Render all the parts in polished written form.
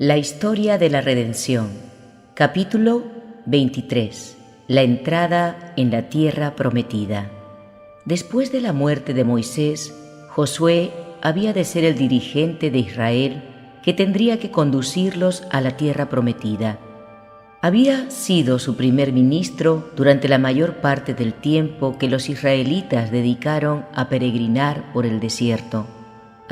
La historia de la redención. Capítulo 23. La entrada en la tierra prometida. Después de la muerte de Moisés, Josué había de ser el dirigente de Israel que tendría que conducirlos a la tierra prometida. Había sido su primer ministro durante la mayor parte del tiempo que los israelitas dedicaron a peregrinar por el desierto.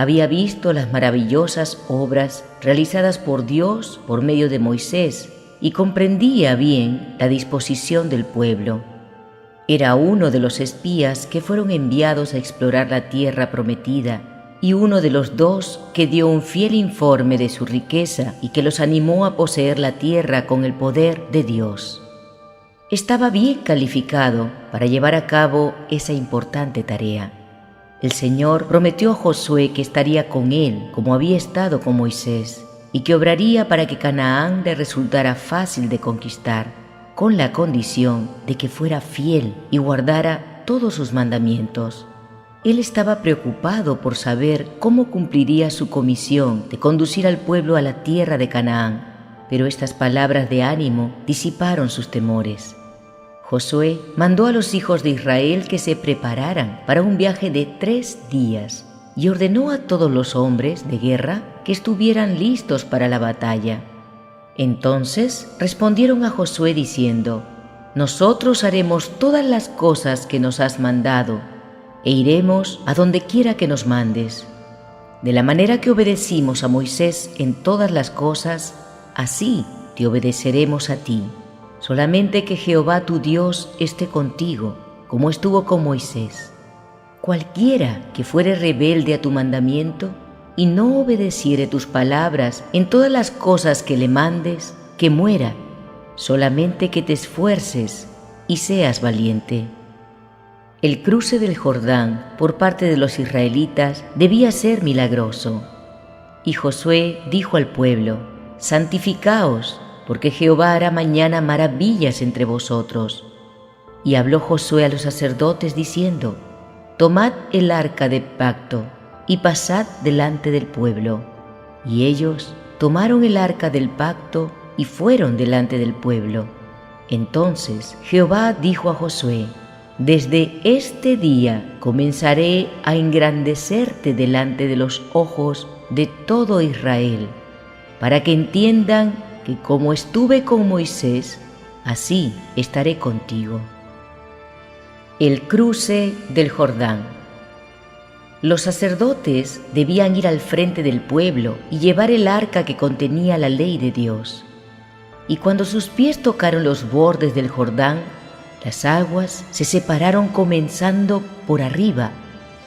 Había visto las maravillosas obras realizadas por Dios por medio de Moisés y comprendía bien la disposición del pueblo. Era uno de los espías que fueron enviados a explorar la tierra prometida y uno de los dos que dio un fiel informe de su riqueza y que los animó a poseer la tierra con el poder de Dios. Estaba bien calificado para llevar a cabo esa importante tarea. El Señor prometió a Josué que estaría con él como había estado con Moisés y que obraría para que Canaán le resultara fácil de conquistar, con la condición de que fuera fiel y guardara todos sus mandamientos. Él estaba preocupado por saber cómo cumpliría su comisión de conducir al pueblo a la tierra de Canaán, pero estas palabras de ánimo disiparon sus temores. Josué mandó a los hijos de Israel que se prepararan para un viaje de 3 días y ordenó a todos los hombres de guerra que estuvieran listos para la batalla. Entonces respondieron a Josué diciendo: «Nosotros haremos todas las cosas que nos has mandado e iremos a donde quiera que nos mandes. De la manera que obedecimos a Moisés en todas las cosas, así te obedeceremos a ti. Solamente que Jehová tu Dios esté contigo, como estuvo con Moisés. Cualquiera que fuere rebelde a tu mandamiento y no obedeciere tus palabras en todas las cosas que le mandes, que muera. Solamente que te esfuerces y seas valiente». El cruce del Jordán por parte de los israelitas debía ser milagroso. Y Josué dijo al pueblo: «Santificaos, porque Jehová hará mañana maravillas entre vosotros». Y habló Josué a los sacerdotes diciendo: «Tomad el arca de pacto y pasad delante del pueblo». Y ellos tomaron el arca del pacto y fueron delante del pueblo. Entonces Jehová dijo a Josué: «Desde este día comenzaré a engrandecerte delante de los ojos de todo Israel, para que entiendan que como estuve con Moisés, así estaré contigo». El cruce del Jordán. Los sacerdotes debían ir al frente del pueblo y llevar el arca que contenía la ley de Dios. Y cuando sus pies tocaron los bordes del Jordán, las aguas se separaron comenzando por arriba,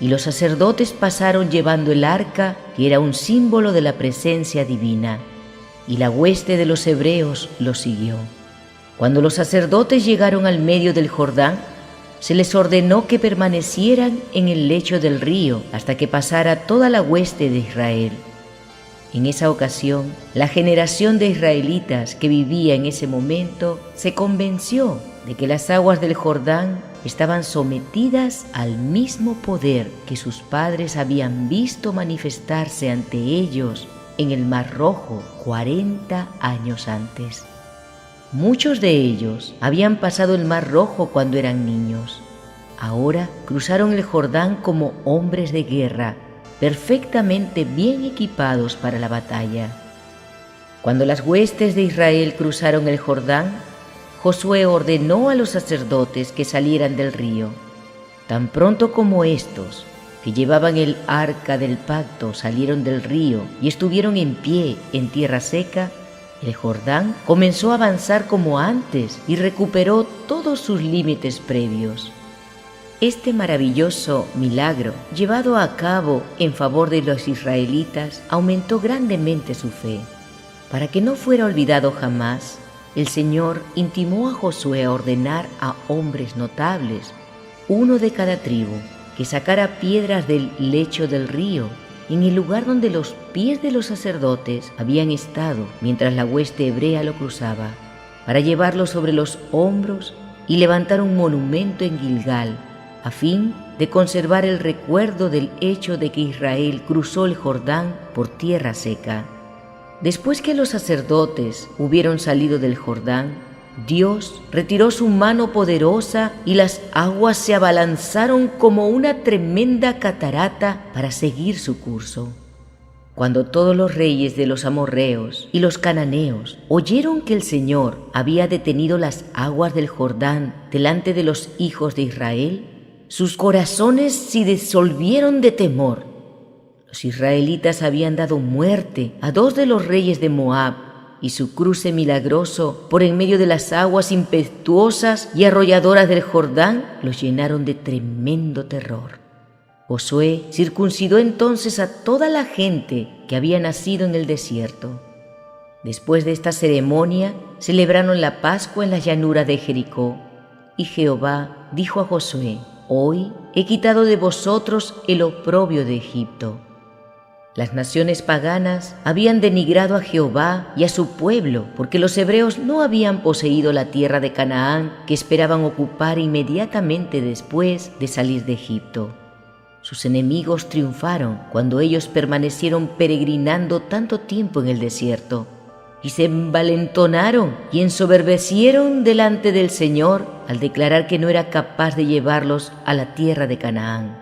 y los sacerdotes pasaron llevando el arca, que era un símbolo de la presencia divina, y la hueste de los hebreos los siguió. Cuando los sacerdotes llegaron al medio del Jordán, se les ordenó que permanecieran en el lecho del río hasta que pasara toda la hueste de Israel. En esa ocasión, la generación de israelitas que vivía en ese momento se convenció de que las aguas del Jordán estaban sometidas al mismo poder que sus padres habían visto manifestarse ante ellos en el Mar Rojo 40 años antes. Muchos de ellos habían pasado el Mar Rojo cuando eran niños. Ahora cruzaron el Jordán como hombres de guerra, perfectamente bien equipados para la batalla. Cuando las huestes de Israel cruzaron el Jordán, Josué ordenó a los sacerdotes que salieran del río. Tan pronto como estos, que llevaban el arca del pacto, salieron del río y estuvieron en pie en tierra seca, el Jordán comenzó a avanzar como antes y recuperó todos sus límites previos. Este maravilloso milagro, llevado a cabo en favor de los israelitas, aumentó grandemente su fe. Para que no fuera olvidado jamás, el Señor intimó a Josué a ordenar a hombres notables, uno de cada tribu, que sacara piedras del lecho del río, en el lugar donde los pies de los sacerdotes habían estado mientras la hueste hebrea lo cruzaba, para llevarlo sobre los hombros y levantar un monumento en Gilgal, a fin de conservar el recuerdo del hecho de que Israel cruzó el Jordán por tierra seca. Después que los sacerdotes hubieron salido del Jordán, Dios retiró su mano poderosa y las aguas se abalanzaron como una tremenda catarata para seguir su curso. Cuando todos los reyes de los amorreos y los cananeos oyeron que el Señor había detenido las aguas del Jordán delante de los hijos de Israel, sus corazones se disolvieron de temor. Los israelitas habían dado muerte a 2 de los reyes de Moab, y su cruce milagroso por en medio de las aguas impetuosas y arrolladoras del Jordán los llenaron de tremendo terror. Josué circuncidó entonces a toda la gente que había nacido en el desierto. Después de esta ceremonia, celebraron la Pascua en la llanura de Jericó. Y Jehová dijo a Josué: «Hoy he quitado de vosotros el oprobio de Egipto». Las naciones paganas habían denigrado a Jehová y a su pueblo, porque los hebreos no habían poseído la tierra de Canaán que esperaban ocupar inmediatamente después de salir de Egipto. Sus enemigos triunfaron cuando ellos permanecieron peregrinando tanto tiempo en el desierto, y se envalentonaron y ensoberbecieron delante del Señor al declarar que no era capaz de llevarlos a la tierra de Canaán.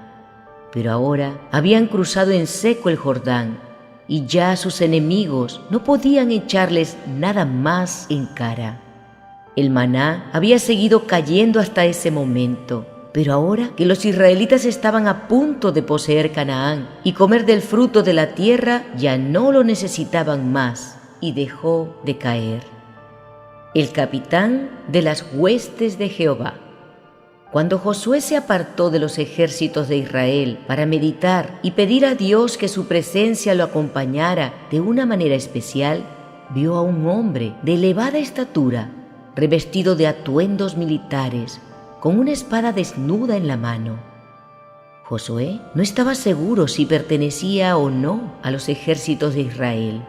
Pero ahora habían cruzado en seco el Jordán, y ya sus enemigos no podían echarles nada más en cara. El maná había seguido cayendo hasta ese momento, pero ahora que los israelitas estaban a punto de poseer Canaán y comer del fruto de la tierra, ya no lo necesitaban más, y dejó de caer. El capitán de las huestes de Jehová. Cuando Josué se apartó de los ejércitos de Israel para meditar y pedir a Dios que su presencia lo acompañara de una manera especial, vio a un hombre de elevada estatura, revestido de atuendos militares, con una espada desnuda en la mano. Josué no estaba seguro si pertenecía o no a los ejércitos de Israel,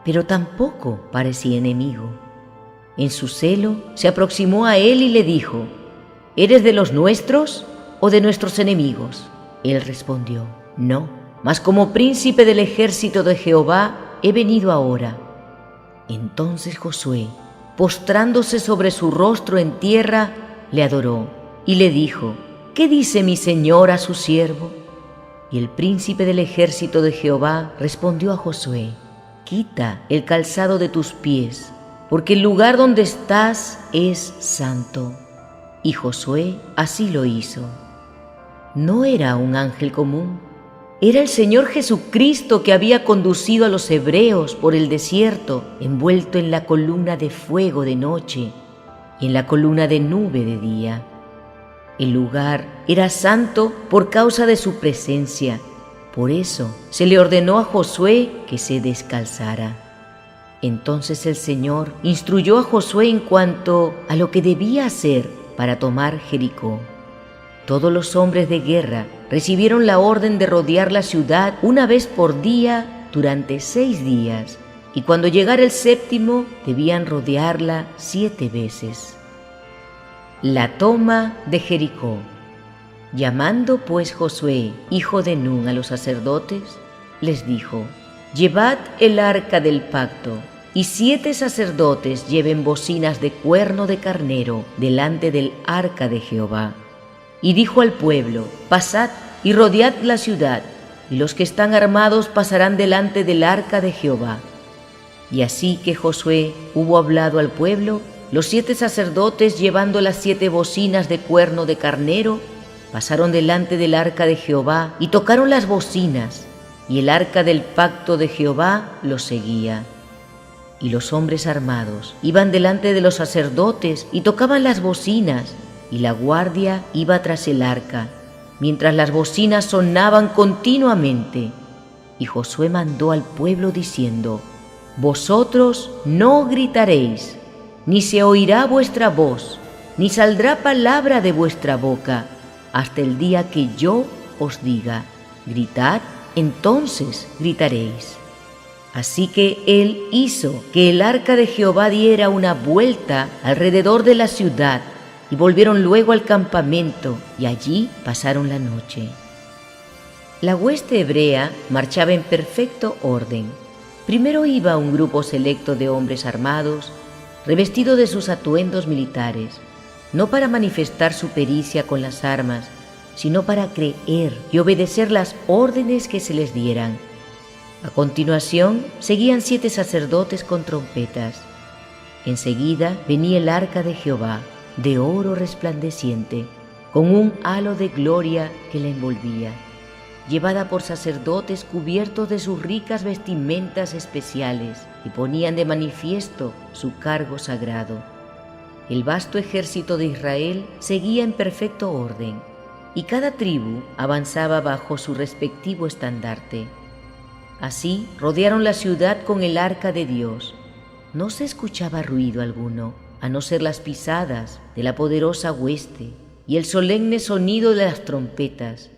pero tampoco parecía enemigo. En su celo se aproximó a él y le dijo: «¿Eres de los nuestros o de nuestros enemigos?» Él respondió: «No, mas como príncipe del ejército de Jehová he venido ahora». Entonces Josué, postrándose sobre su rostro en tierra, le adoró y le dijo: «¿Qué dice mi señor a su siervo?» Y el príncipe del ejército de Jehová respondió a Josué: «Quita el calzado de tus pies, porque el lugar donde estás es santo». Y Josué así lo hizo. No era un ángel común, era el Señor Jesucristo que había conducido a los hebreos por el desierto, envuelto en la columna de fuego de noche y en la columna de nube de día. El lugar era santo por causa de su presencia, por eso se le ordenó a Josué que se descalzara. Entonces el Señor instruyó a Josué en cuanto a lo que debía hacer para tomar Jericó. Todos los hombres de guerra recibieron la orden de rodear la ciudad una vez por día durante 6 días, y cuando llegara el 7º debían rodearla 7 veces. La toma de Jericó. Llamando pues Josué, hijo de Nun, a los sacerdotes, les dijo: «Llevad el arca del pacto, y 7 sacerdotes lleven bocinas de cuerno de carnero delante del arca de Jehová». Y dijo al pueblo: «Pasad y rodead la ciudad, y los que están armados pasarán delante del arca de Jehová». Y así que Josué hubo hablado al pueblo, los 7 sacerdotes, llevando las 7 bocinas de cuerno de carnero, pasaron delante del arca de Jehová y tocaron las bocinas, y el arca del pacto de Jehová los seguía. Y los hombres armados iban delante de los sacerdotes y tocaban las bocinas, y la guardia iba tras el arca, mientras las bocinas sonaban continuamente. Y Josué mandó al pueblo diciendo: «Vosotros no gritaréis, ni se oirá vuestra voz, ni saldrá palabra de vuestra boca, hasta el día que yo os diga: gritad, entonces gritaréis». Así que él hizo que el arca de Jehová diera una vuelta alrededor de la ciudad, y volvieron luego al campamento, y allí pasaron la noche. La hueste hebrea marchaba en perfecto orden, Primero iba un grupo selecto de hombres armados, revestidos de sus atuendos militares, no para manifestar su pericia con las armas, sino para creer y obedecer las órdenes que se les dieran. A continuación, seguían 7 sacerdotes con trompetas. Enseguida venía el arca de Jehová, de oro resplandeciente, con un halo de gloria que la envolvía, llevada por sacerdotes cubiertos de sus ricas vestimentas especiales, y ponían de manifiesto su cargo sagrado. El vasto ejército de Israel seguía en perfecto orden, y cada tribu avanzaba bajo su respectivo estandarte. Así rodearon la ciudad con el arca de Dios. No se escuchaba ruido alguno, a no ser las pisadas de la poderosa hueste y el solemne sonido de las trompetas,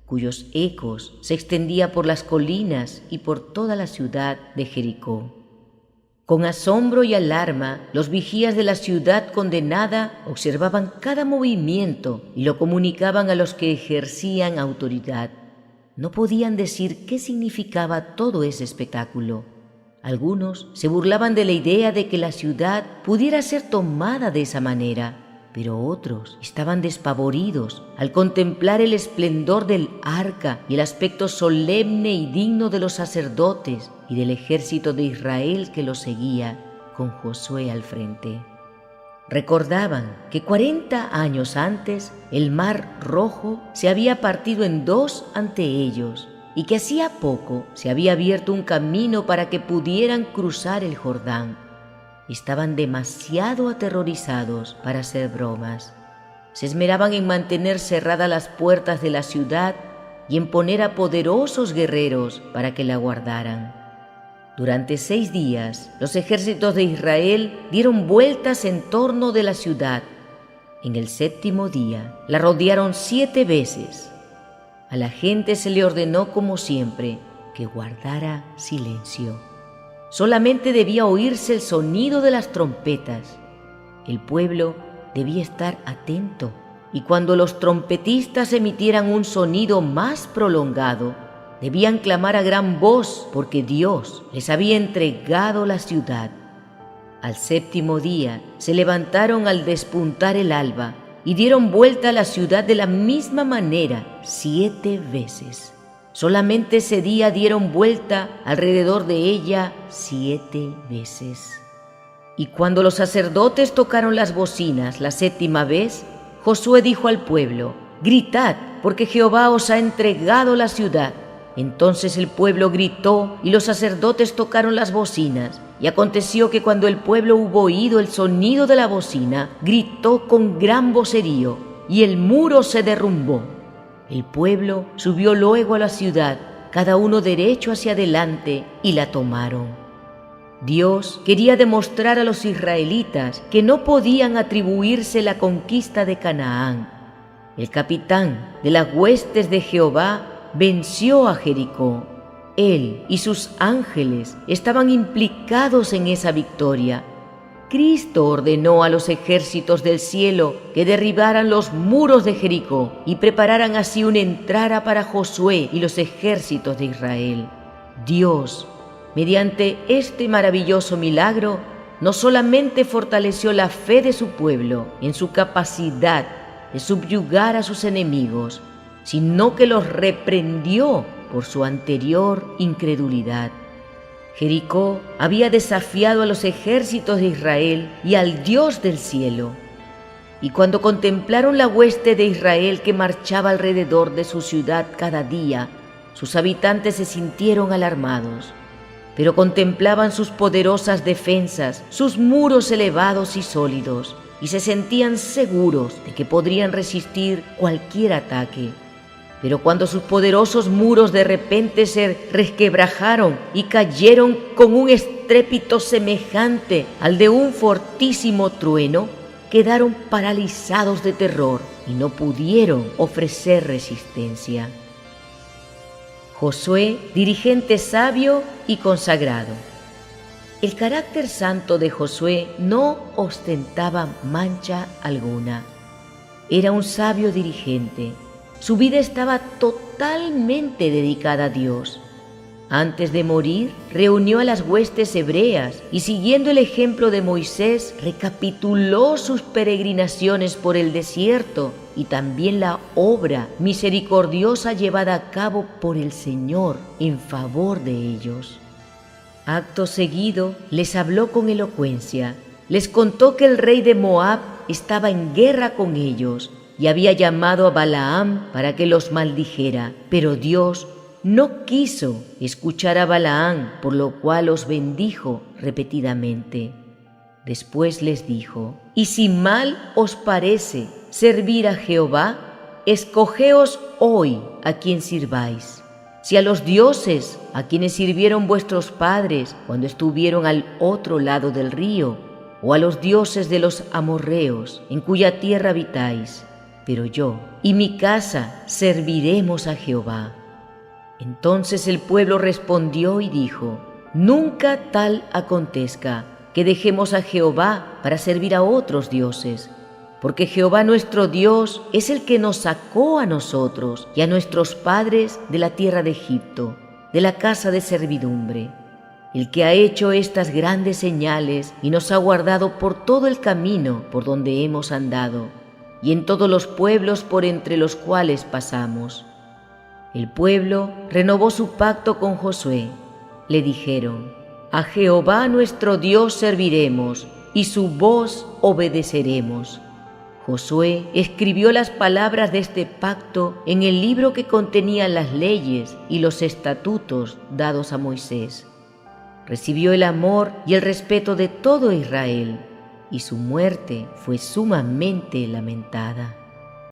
cuyos ecos se extendía por las colinas y por toda la ciudad de Jericó. Con asombro y alarma, los vigías de la ciudad condenada observaban cada movimiento y lo comunicaban a los que ejercían autoridad. No podían decir qué significaba todo ese espectáculo. Algunos se burlaban de la idea de que la ciudad pudiera ser tomada de esa manera, pero otros estaban despavoridos al contemplar el esplendor del arca y el aspecto solemne y digno de los sacerdotes y del ejército de Israel que los seguía, con Josué al frente. Recordaban que 40 años antes el Mar Rojo se había partido en 2 ante ellos y que hacía poco se había abierto un camino para que pudieran cruzar el Jordán. Estaban demasiado aterrorizados para hacer bromas. Se esmeraban en mantener cerradas las puertas de la ciudad y en poner a poderosos guerreros para que la guardaran. Durante 6 días, los ejércitos de Israel dieron vueltas en torno de la ciudad. En el 7º día, la rodearon 7 veces. A la gente se le ordenó, como siempre, que guardara silencio. Solamente debía oírse el sonido de las trompetas. El pueblo debía estar atento, y cuando los trompetistas emitieran un sonido más prolongado, debían clamar a gran voz porque Dios les había entregado la ciudad. Al 7º día se levantaron al despuntar el alba y dieron vuelta a la ciudad de la misma manera 7 veces. Solamente ese día dieron vuelta alrededor de ella 7 veces. Y cuando los sacerdotes tocaron las bocinas la 7ª vez, Josué dijo al pueblo: «Gritad, porque Jehová os ha entregado la ciudad». Entonces el pueblo gritó y los sacerdotes tocaron las bocinas. Y aconteció que cuando el pueblo hubo oído el sonido de la bocina, gritó con gran vocerío, y el muro se derrumbó. El pueblo subió luego a la ciudad, cada uno derecho hacia adelante, y la tomaron. Dios quería demostrar a los israelitas que no podían atribuirse la conquista de Canaán. El capitán de las huestes de Jehová venció a Jericó. Él y sus ángeles estaban implicados en esa victoria. Cristo ordenó a los ejércitos del cielo que derribaran los muros de Jericó y prepararan así una entrada para Josué y los ejércitos de Israel. Dios, mediante este maravilloso milagro, no solamente fortaleció la fe de su pueblo en su capacidad de subyugar a sus enemigos, sino que los reprendió por su anterior incredulidad. Jericó había desafiado a los ejércitos de Israel y al Dios del cielo. Y cuando contemplaron la hueste de Israel que marchaba alrededor de su ciudad cada día, sus habitantes se sintieron alarmados, pero contemplaban sus poderosas defensas, sus muros elevados y sólidos, y se sentían seguros de que podrían resistir cualquier ataque. Pero cuando sus poderosos muros de repente se resquebrajaron y cayeron con un estrépito semejante al de un fortísimo trueno, quedaron paralizados de terror y no pudieron ofrecer resistencia. Josué, dirigente sabio y consagrado. El carácter santo de Josué no ostentaba mancha alguna. Era un sabio dirigente. Su vida estaba totalmente dedicada a Dios. Antes de morir, reunió a las huestes hebreas y, siguiendo el ejemplo de Moisés, recapituló sus peregrinaciones por el desierto y también la obra misericordiosa llevada a cabo por el Señor en favor de ellos. Acto seguido, les habló con elocuencia. Les contó que el rey de Moab estaba en guerra con ellos y había llamado a Balaam para que los maldijera, pero Dios no quiso escuchar a Balaam, por lo cual los bendijo repetidamente. Después les dijo: «Y si mal os parece servir a Jehová, escogeos hoy a quien sirváis. Si a los dioses a quienes sirvieron vuestros padres cuando estuvieron al otro lado del río, o a los dioses de los amorreos en cuya tierra habitáis, pero yo y mi casa serviremos a Jehová». Entonces el pueblo respondió y dijo: «Nunca tal acontezca que dejemos a Jehová para servir a otros dioses, porque Jehová nuestro Dios es el que nos sacó a nosotros y a nuestros padres de la tierra de Egipto, de la casa de servidumbre, el que ha hecho estas grandes señales y nos ha guardado por todo el camino por donde hemos andado y en todos los pueblos por entre los cuales pasamos». El pueblo renovó su pacto con Josué. Le dijeron: «A Jehová nuestro Dios serviremos y su voz obedeceremos». Josué escribió las palabras de este pacto en el libro que contenía las leyes y los estatutos dados a Moisés. Recibió el amor y el respeto de todo Israel, y su muerte fue sumamente lamentada.